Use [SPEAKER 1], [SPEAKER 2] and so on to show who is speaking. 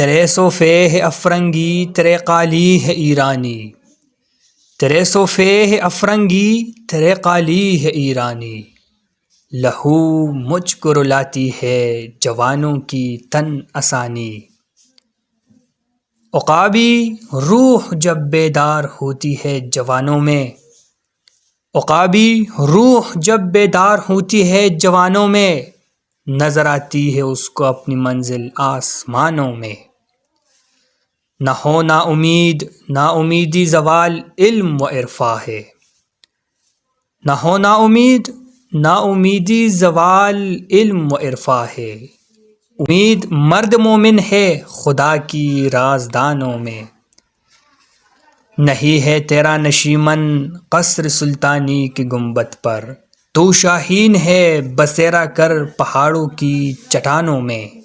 [SPEAKER 1] تیرے صوفے ہے افرنگی تیرے قالی ہے ایرانی، تیرے صوفے ہے افرنگی تیرے قالی ہے ایرانی، لہو مجھ کو رلاتی ہے جوانوں کی تن آسانی۔ عقابی روح جب بیدار ہوتی ہے جوانوں میں، عقابی روح جب بیدار ہوتی ہے جوانوں میں، نظر آتی ہے اس کو اپنی منزل آسمانوں میں۔ نہ ہو نا امید نا امیدی زوال علم و عرفاں ہے، نہ ہو نا امید نا امیدی زوال علم و عرفاں ہے، امید مرد مومن ہے خدا کی رازدانوں میں۔ نہیں ہے تیرا نشیمن قصر سلطانی کی گنبد پر، تو شاہین ہے بسیرا کر پہاڑوں کی چٹانوں میں۔